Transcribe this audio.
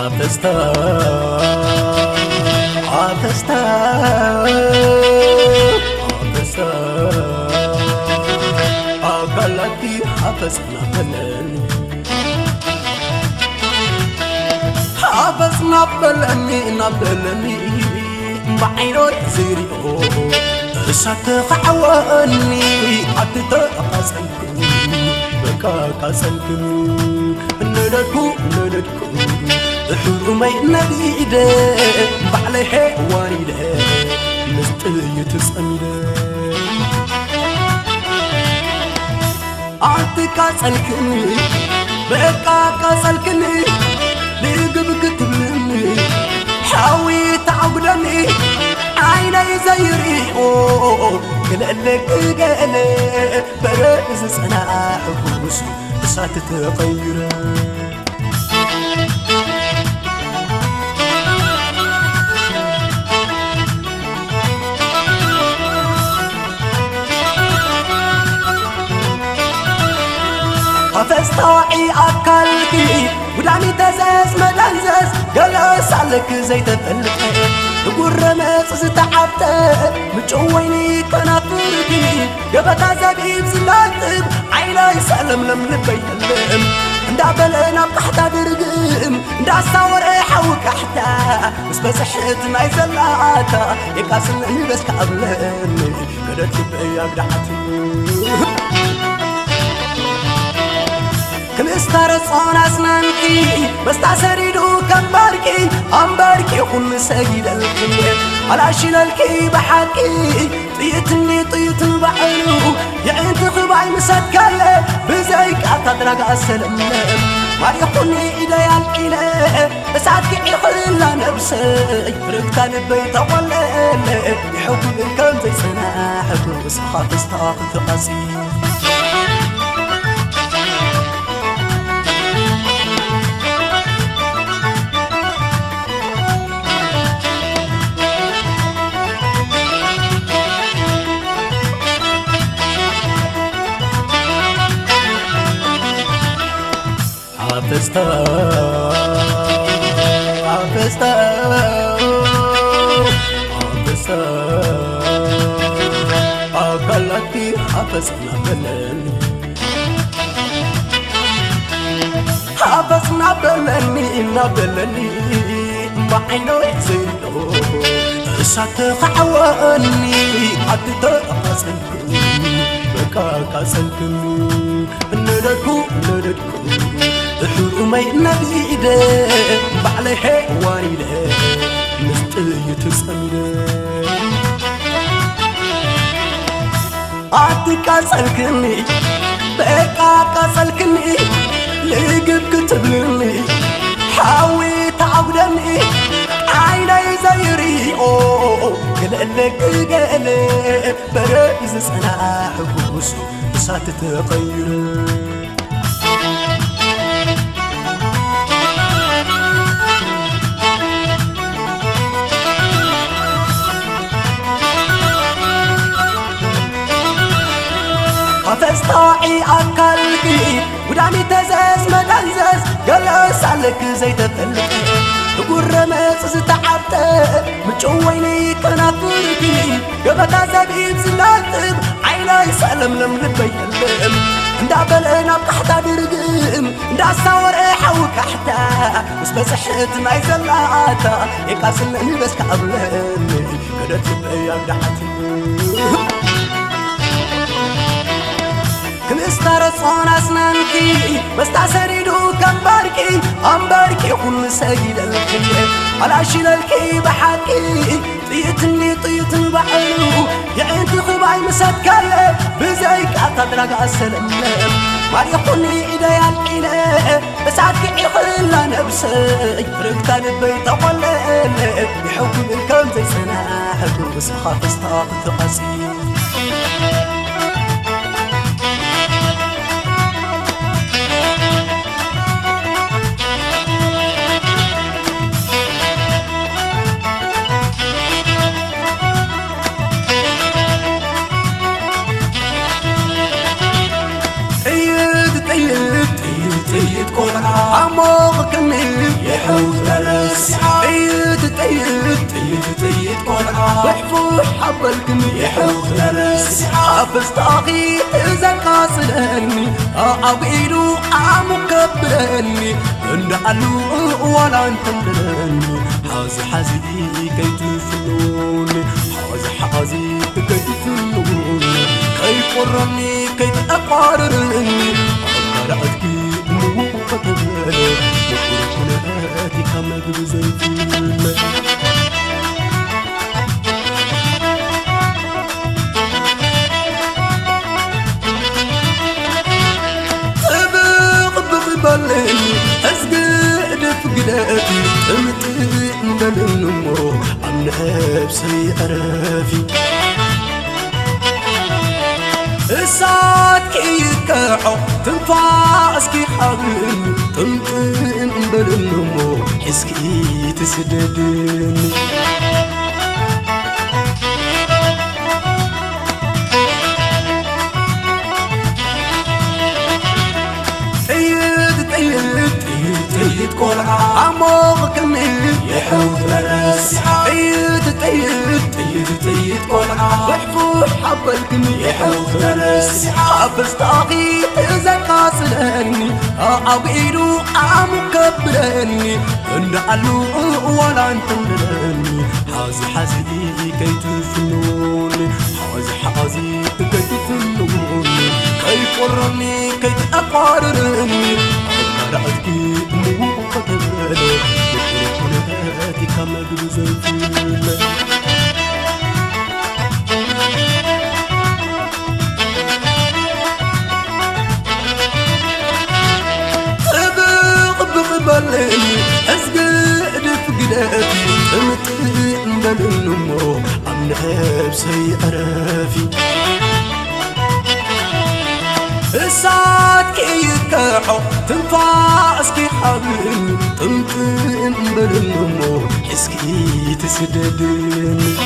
عفستا عفستا عفستا أقلتي حفظنا بلني حفظنا بلني نبلني بعينو زيريو ستخعواني أتتقاسنكم بكا قاسنكم نددكو حرمي نبيده بعليه واريده مستي تسأمده أتقاسنكني بكا قاسنكني لقبك تبلني حاوي تعبدني عيني زيري قلقلك قلق برز صناع حبوس بسات تغير فاستوعي أكلكي ودعني تزاز مدنزاز قلس عليك زي تفلك تقول رمس ستعبت متشويني كنافركي قبتا زبيب زلاتب عيني سلم لم لبي اللم ندا بلنا بتحت درقم ندا صور حوك حتى بس بسحت معي زلاتا يقاسلني بس كقبلني قدرت بأي أقدحتي كم استرصون أسنانكي بس تعسريدو كمباركي أمباركي خن سيد الكل على شلالكي بحكي طيتني بعلو يعني تخبعي مسكالي بزيك أتدرق السلم ما يخوني إيدي الكيلة بس عدكي يخلي نفسي فرقتان البيت أولي يحب الكم زي سناحب بس خاف استاقل تقاسي عفستا عفستا عفستا أقلتي حفظنا بلني حفظنا بلني نبلني بعينو يزيدو ستخعواني أتتقاسنكم بكا قاسنكم نددكو حرمي نبيده بعليه واريده مستي تسأمده أتقاسنكني بكا قاسنكني لقبك تبلني حاوي تعبدني عيني زيري قلقلك قلق برز صناع حبوس بسات تغير فاستوعي أكلكي ودعني تزاز مدنزاز قلس عليك زي تفلك تقول رمس ستعبت متشويني كنافركي قبتا زبيب زلاتب عيني سلم لم لبي اللم ندا بلنا بتحت درقم ندا صور حوك حتى بس بسحت معي زلاتا يقاسلني بس كقبلني قدرت بأي أقدحتي كم استرصون أسنانكي بس تعسريدو كمباركي أمباركي خن سيد الكل على شلالكي بحكي طيتني بعلو يعني تخبعي مسكالي بزيك أتدرق السلم ما يخوني إيدي الكيلة بس عدكي يخلي نفسي فرقتان البيت أولي يحب الكم زي سناحب بس خاف استاق تقاسي عمق كني يحوت درس طيت طيت قلعة وحفوح حبلكني يحوت درس حافظ طاقي إذا قاصدني أعويلو أمكبرني اندعلو ولا انتمرني حازي كي تفنوني حازي كي تفنوني كي قرني كي تقاررني قرأتك موقتني وقرأتي كما بزيتون بلني أسجد فقداتي أمتن بلنمو عن نفسي أرافي الساعات كي يكحو تنفاس كي حاول تمتن بلنمو حسكي تسددني طيت قلعة عمق كني يحوت درس طيت قلعة وحفوح حبلكني يحوت درس حافظ طاقي إذا قاصدني أعويلو أمكبرني اندعلو ولا انتمرني حازي كي تفنوني حازي كي تفنوني كي قرني كي تقاررني قرأتك موقتني وقرأتي كما بزيتون بلني أسجد فقداتي أمتن بلنمو عن نفسي أرافي الساعات كي يكحو تنفاس كي حاول تمتن بلنمو حسكي تسددني